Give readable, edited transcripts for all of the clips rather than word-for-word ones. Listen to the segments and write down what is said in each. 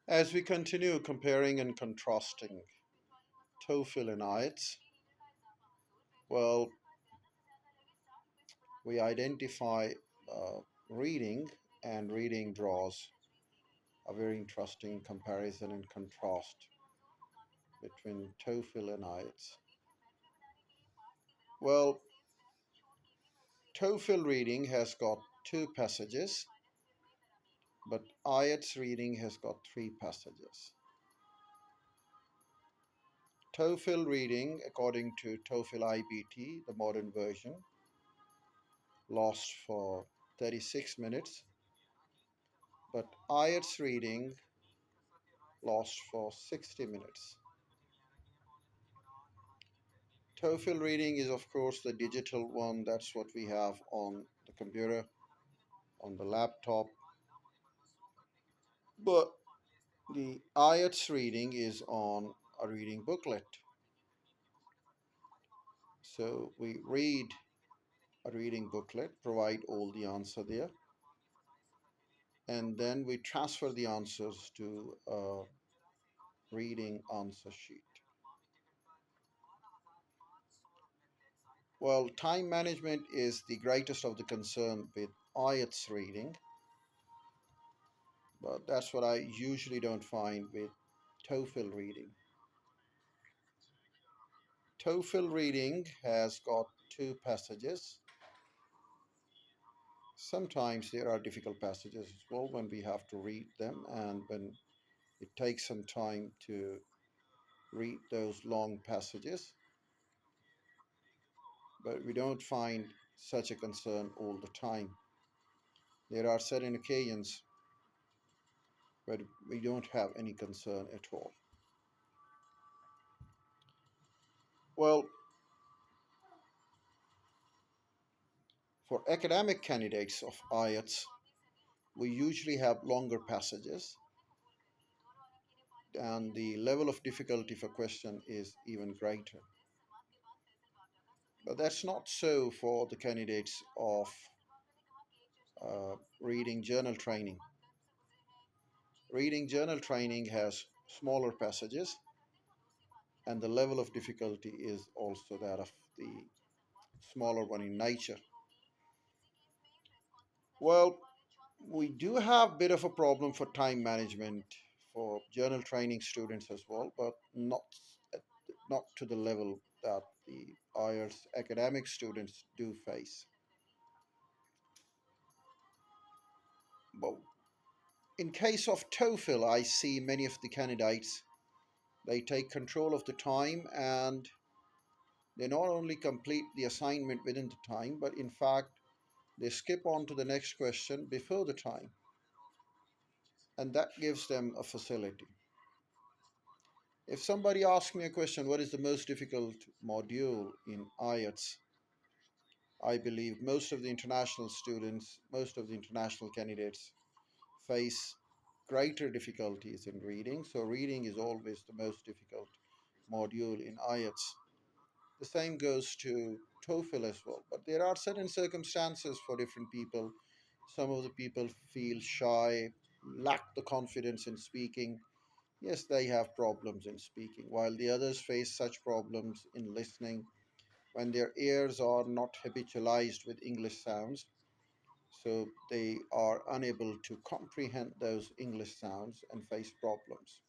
As we continue comparing and contrasting TOEFL and IELTS, well, we identify uh, reading, and reading draws a very interesting comparison and contrast between TOEFL and IELTS. Well, TOEFL reading has got two passages, but IELTS reading has got three passages. TOEFL reading, according to TOEFL IBT, the modern version, lasts for 36 minutes, but IELTS reading lasts for 60 minutes. TOEFL reading is, of course, the digital one. That's what we have on the computer, on the laptop. But the IELTS reading is on a reading booklet. So we read a reading booklet, provide all the answer there, and then we transfer the answers to a reading answer sheet. Well, time management is the greatest of the concern with IELTS reading, but that's what I usually don't find with TOEFL reading. TOEFL reading has got two passages. Sometimes there are difficult passages as well when we have to read them, and when it takes some time to read those long passages, but we don't find such a concern all the time. There are certain occasions where we don't have any concern at all. Well, for academic candidates of IELTS, we usually have longer passages, and the level of difficulty for question is even greater. But that's not so for the candidates of reading journal training. Reading journal training has smaller passages, and the level of difficulty is also that of the smaller one in nature. Well, we do have a bit of a problem for time management for journal training students as well, but not to the level that the IELTS academic students do face. But in case of TOEFL, I see many of the candidates, they take control of the time, and they not only complete the assignment within the time, but in fact, they skip on to the next question before the time, and that gives them a facility. If somebody asks me a question, what is the most difficult module in IELTS? I believe most of the international students, most of the international candidates face greater difficulties in reading. So reading is always the most difficult module in IELTS. The same goes to TOEFL as well. But there are certain circumstances for different people. Some of the people feel shy, lack the confidence in speaking. Yes, they have problems in speaking, while the others face such problems in listening when their ears are not habitualized with English sounds, so they are unable to comprehend those English sounds and face problems.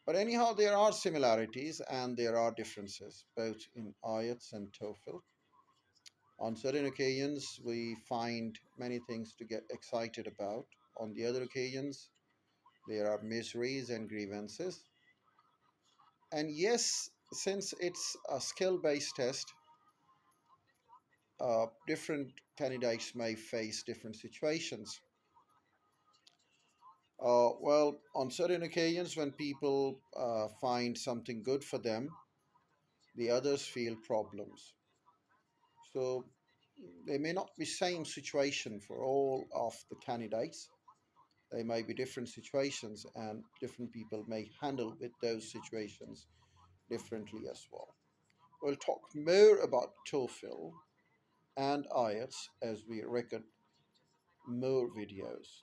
But anyhow, there are similarities and there are differences both in IELTS and TOEFL. On certain occasions, we find many things to get excited about. On the other occasions, there are miseries and grievances. And yes, since it's a skill based test, different candidates may face different situations. Well, on certain occasions, when people find something good for them, the others feel problems. So they may not be same situation for all of the candidates. They may be different situations, and different people may handle with those situations differently as well. We'll talk more about TOEFL and IELTS as we record more videos.